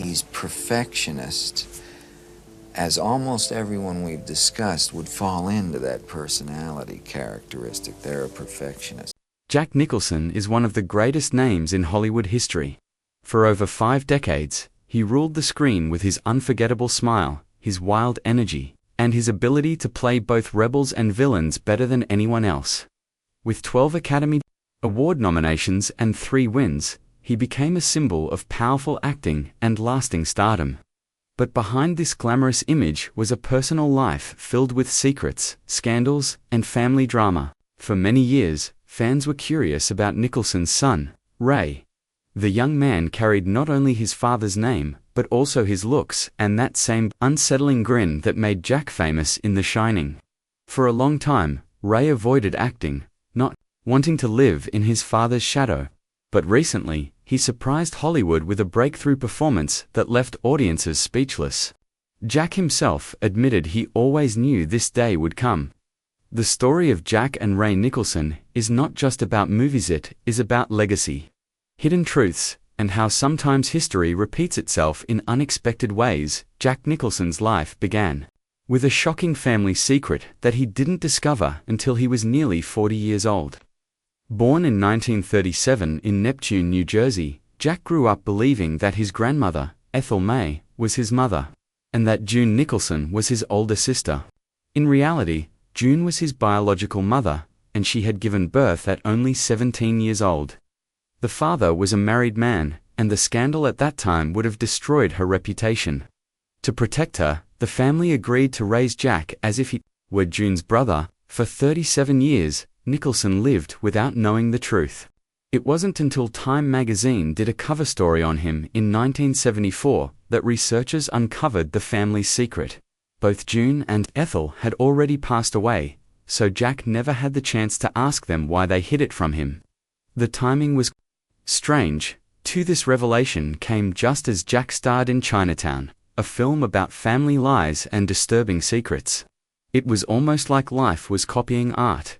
he's perfectionist, as almost everyone we've discussed would fall into that personality characteristic. They're a perfectionist. Jack Nicholson is one of the greatest names in Hollywood history. For over 5 decades, he ruled the screen with his unforgettable smile, his wild energy, and his ability to play both rebels and villains better than anyone else. With 12 Academy Award nominations and 3 wins, he became a symbol of powerful acting and lasting stardom. But behind this glamorous image was a personal life filled with secrets, scandals, and family drama. For many years, fans were curious about Nicholson's son, Ray. The young man carried not only his father's name, but also his looks and that same unsettling grin that made Jack famous in The Shining. For a long time, Ray avoided acting, not wanting to live in his father's shadow. But recently, he surprised Hollywood with a breakthrough performance that left audiences speechless. Jack himself admitted he always knew this day would come. The story of Jack and Ray Nicholson is not just about movies, it is about legacy, hidden truths, and how sometimes history repeats itself in unexpected ways. Jack Nicholson's life began with a shocking family secret that he didn't discover until he was nearly 40 years old. Born in 1937 in Neptune, New Jersey, Jack grew up believing that his grandmother, Ethel May, was his mother, and that June Nicholson was his older sister. In reality, June was his biological mother, and she had given birth at only 17 years old. The father was a married man, and the scandal at that time would have destroyed her reputation. To protect her, the family agreed to raise Jack as if he were June's brother. For 37 years, Nicholson lived without knowing the truth. It wasn't until Time magazine did a cover story on him in 1974 that researchers uncovered the family's secret. Both June and Ethel had already passed away, so Jack never had the chance to ask them why they hid it from him. The timing was strange, too. This revelation came just as Jack starred in Chinatown, a film about family lies and disturbing secrets. It was almost like life was copying art.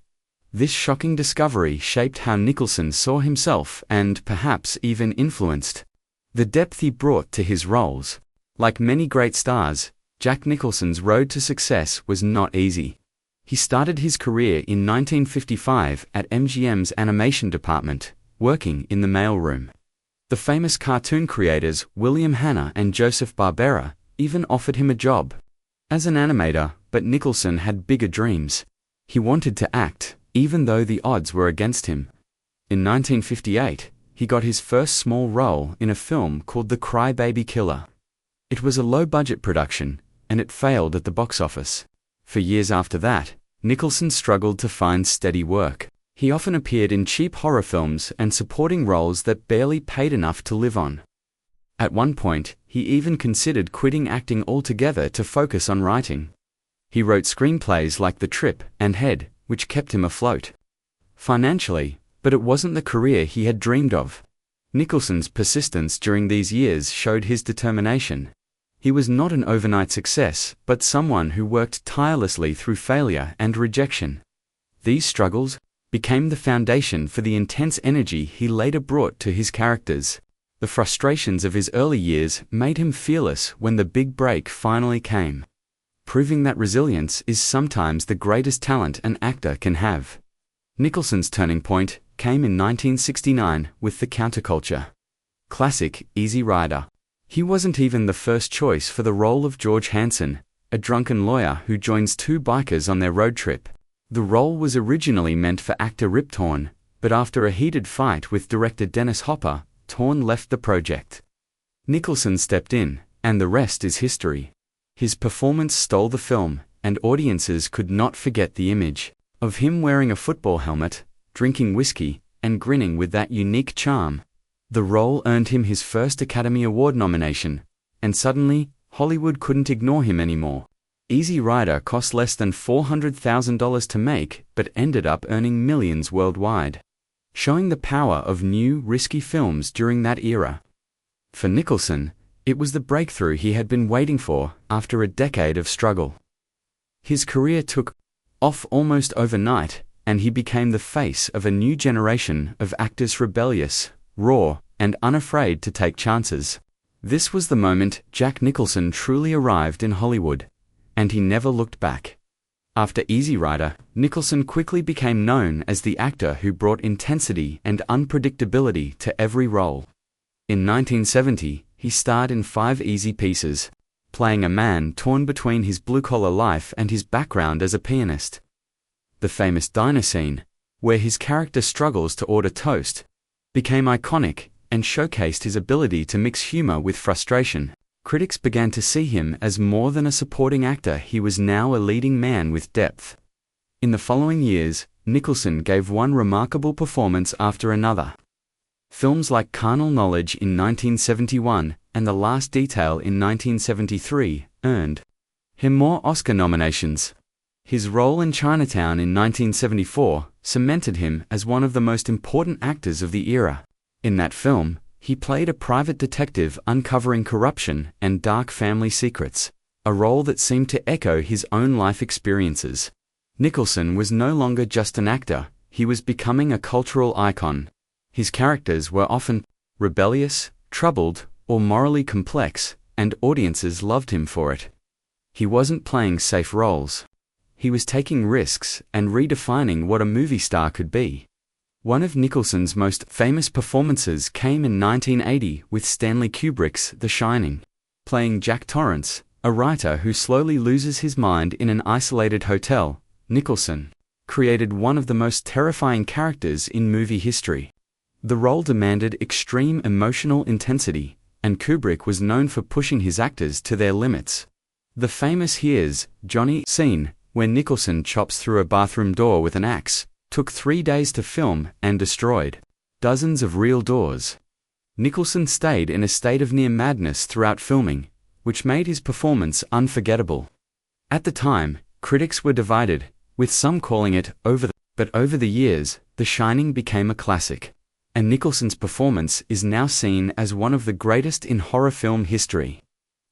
This shocking discovery shaped how Nicholson saw himself and, perhaps even influenced, the depth he brought to his roles. Like many great stars, Jack Nicholson's road to success was not easy. He started his career in 1955 at MGM's animation department, working in the mailroom. The famous cartoon creators William Hanna and Joseph Barbera even offered him a job as an animator, but Nicholson had bigger dreams. He wanted to act, even though the odds were against him. In 1958, he got his first small role in a film called The Crybaby Killer. It was a low-budget production, and it failed at the box office. For years after that, Nicholson struggled to find steady work. He often appeared in cheap horror films and supporting roles that barely paid enough to live on. At one point, he even considered quitting acting altogether to focus on writing. He wrote screenplays like The Trip and Head, which kept him afloat financially, but it wasn't the career he had dreamed of. Nicholson's persistence during these years showed his determination. He was not an overnight success, but someone who worked tirelessly through failure and rejection. These struggles became the foundation for the intense energy he later brought to his characters. The frustrations of his early years made him fearless when the big break finally came, proving that resilience is sometimes the greatest talent an actor can have. Nicholson's turning point came in 1969 with The Counterculture classic Easy Rider. He wasn't even the first choice for the role of George Hanson, a drunken lawyer who joins 2 bikers on their road trip. The role was originally meant for actor Rip Torn, but after a heated fight with director Dennis Hopper, Torn left the project. Nicholson stepped in, and the rest is history. His performance stole the film, and audiences could not forget the image of him wearing a football helmet, drinking whiskey, and grinning with that unique charm. The role earned him his first Academy Award nomination, and suddenly, Hollywood couldn't ignore him anymore. Easy Rider cost less than $400,000 to make, but ended up earning millions worldwide, showing the power of new, risky films during that era. For Nicholson, it was the breakthrough he had been waiting for after a decade of struggle. His career took off almost overnight, and he became the face of a new generation of actors, rebellious, raw, and unafraid to take chances. This was the moment Jack Nicholson truly arrived in Hollywood, and he never looked back. After Easy Rider, Nicholson quickly became known as the actor who brought intensity and unpredictability to every role. In 1970, he starred in 5 easy pieces, playing a man torn between his blue-collar life and his background as a pianist. The famous diner scene, where his character struggles to order toast, became iconic and showcased his ability to mix humor with frustration. Critics began to see him as more than a supporting actor. He was now a leading man with depth. In the following years, Nicholson gave one remarkable performance after another. Films like Carnal Knowledge in 1971 and The Last Detail in 1973 earned him more Oscar nominations. His role in Chinatown in 1974 cemented him as one of the most important actors of the era. In that film, he played a private detective uncovering corruption and dark family secrets, a role that seemed to echo his own life experiences. Nicholson was no longer just an actor, he was becoming a cultural icon. His characters were often rebellious, troubled, or morally complex, and audiences loved him for it. He wasn't playing safe roles. He was taking risks and redefining what a movie star could be. One of Nicholson's most famous performances came in 1980 with Stanley Kubrick's The Shining. Playing Jack Torrance, a writer who slowly loses his mind in an isolated hotel, Nicholson created one of the most terrifying characters in movie history. The role demanded extreme emotional intensity, and Kubrick was known for pushing his actors to their limits. The famous Here's Johnny scene, where Nicholson chops through a bathroom door with an axe, took 3 days to film and destroyed dozens of real doors. Nicholson stayed in a state of near madness throughout filming, which made his performance unforgettable. At the time, critics were divided, with some calling it but over the years, The Shining became a classic, and Nicholson's performance is now seen as one of the greatest in horror film history.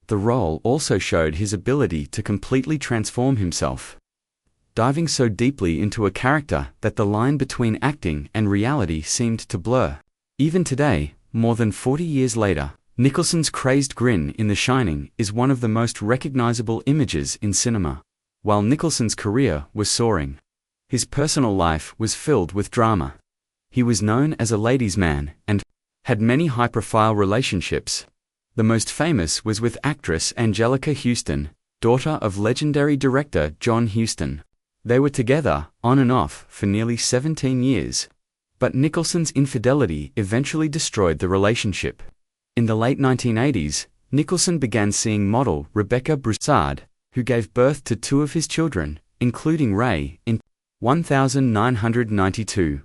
The role also showed his ability to completely transform himself, diving so deeply into a character that the line between acting and reality seemed to blur. Even today, more than 40 years later, Nicholson's crazed grin in The Shining is one of the most recognizable images in cinema. While Nicholson's career was soaring, his personal life was filled with drama. He was known as a ladies' man and had many high-profile relationships. The most famous was with actress Angelica Houston, daughter of legendary director John Huston. They were together, on and off, for nearly 17 years. But Nicholson's infidelity eventually destroyed the relationship. In the late 1980s, Nicholson began seeing model Rebecca Broussard, who gave birth to 2 of his children, including Ray, in 1992.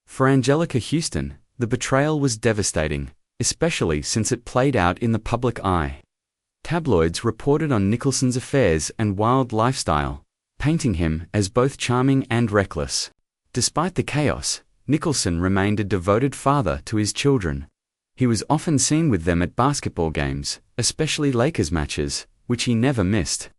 For Angelica Houston, the betrayal was devastating, especially since it played out in the public eye. Tabloids reported on Nicholson's affairs and wild lifestyle, painting him as both charming and reckless. Despite the chaos, Nicholson remained a devoted father to his children. He was often seen with them at basketball games, especially Lakers matches, which he never missed.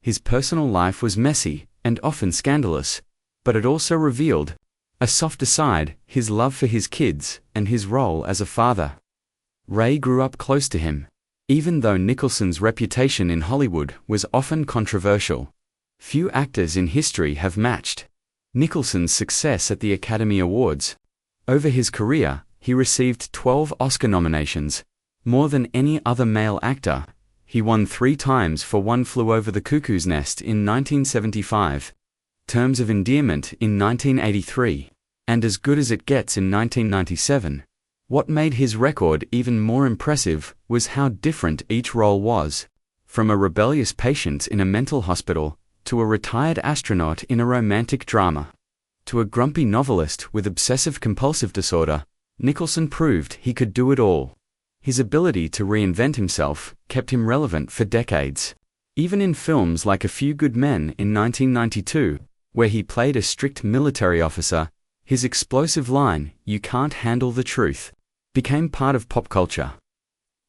His personal life was messy and often scandalous, but it also revealed a softer side, his love for his kids, and his role as a father. Ray grew up close to him. Even though Nicholson's reputation in Hollywood was often controversial, few actors in history have matched Nicholson's success at the Academy Awards. Over his career, he received 12 Oscar nominations, more than any other male actor. He won 3 times for One Flew Over the Cuckoo's Nest in 1975, Terms of Endearment in 1983, and As Good as It Gets in 1997. What made his record even more impressive was how different each role was. From a rebellious patient in a mental hospital, to a retired astronaut in a romantic drama, to a grumpy novelist with obsessive-compulsive disorder, Nicholson proved he could do it all. His ability to reinvent himself kept him relevant for decades. Even in films like A Few Good Men in 1992, where he played a strict military officer, his explosive line, "You can't handle the truth," became part of pop culture.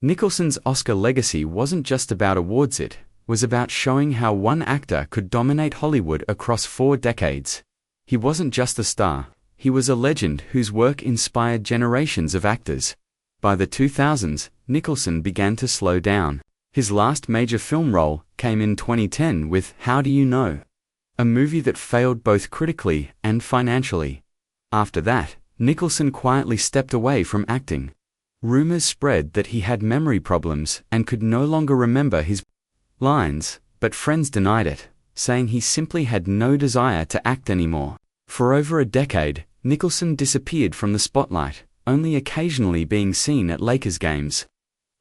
Nicholson's Oscar legacy wasn't just about awards, it was about showing how one actor could dominate Hollywood across 4 decades. He wasn't just a star, he was a legend whose work inspired generations of actors. By the 2000s, Nicholson began to slow down. His last major film role came in 2010 with How Do You Know?, a movie that failed both critically and financially. After that, Nicholson quietly stepped away from acting. Rumors spread that he had memory problems and could no longer remember his lines, but friends denied it, saying he simply had no desire to act anymore. For over a decade, Nicholson disappeared from the spotlight, only occasionally being seen at Lakers games.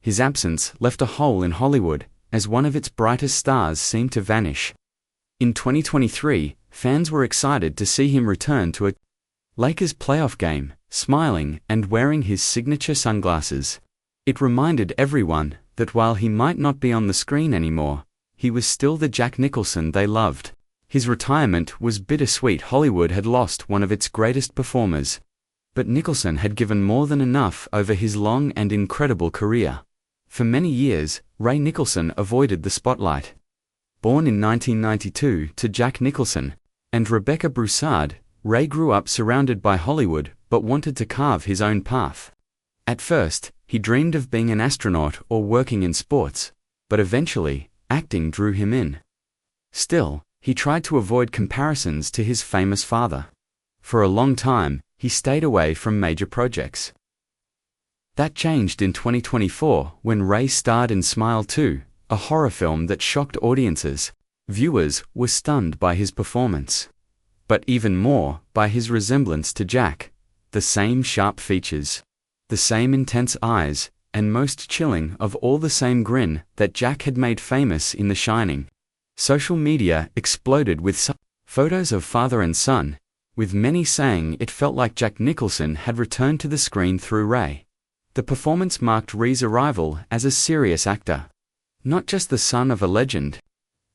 His absence left a hole in Hollywood, as one of its brightest stars seemed to vanish. In 2023, fans were excited to see him return to a Lakers playoff game, smiling and wearing his signature sunglasses. It reminded everyone that while he might not be on the screen anymore, he was still the Jack Nicholson they loved. His retirement was bittersweet. Hollywood had lost one of its greatest performers, but Nicholson had given more than enough over his long and incredible career. For many years, Ray Nicholson avoided the spotlight. Born in 1992 to Jack Nicholson and Rebecca Broussard, Ray grew up surrounded by Hollywood but wanted to carve his own path. At first, he dreamed of being an astronaut or working in sports, but eventually, acting drew him in. Still, he tried to avoid comparisons to his famous father. For a long time, he stayed away from major projects. That changed in 2024 when Ray starred in Smile 2, a horror film that shocked audiences. Viewers were stunned by his performance, but even more by his resemblance to Jack. The same sharp features, the same intense eyes, and most chilling of all, the same grin that Jack had made famous in The Shining. Social media exploded with photos of father and son, with many saying it felt like Jack Nicholson had returned to the screen through Ray. The performance marked Ray's arrival as a serious actor, not just the son of a legend.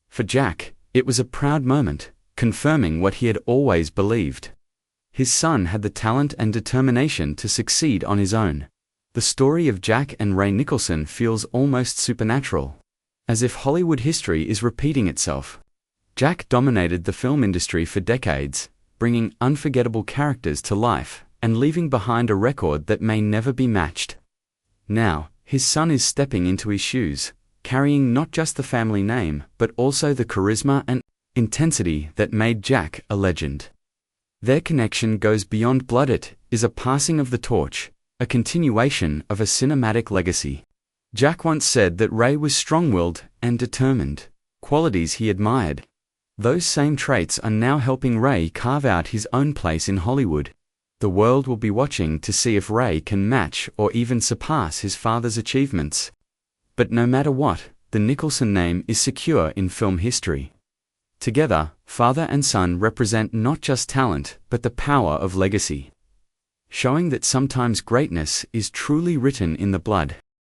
For Jack, it was a proud moment, confirming what he had always believed. His son had the talent and determination to succeed on his own. The story of Jack and Ray Nicholson feels almost supernatural, as if Hollywood history is repeating itself. Jack dominated the film industry for decades, bringing unforgettable characters to life and leaving behind a record that may never be matched. Now, his son is stepping into his shoes, carrying not just the family name but also the charisma and intensity that made Jack a legend. Their connection goes beyond blood. It is a passing of the torch, a continuation of a cinematic legacy. Jack once said that Ray was strong-willed and determined, qualities he admired. Those same traits are now helping Ray carve out his own place in Hollywood. The world will be watching to see if Ray can match or even surpass his father's achievements. But no matter what, the Nicholson name is secure in film history. Together, father and son represent not just talent but the power of legacy, showing that sometimes greatness is truly written in the blood.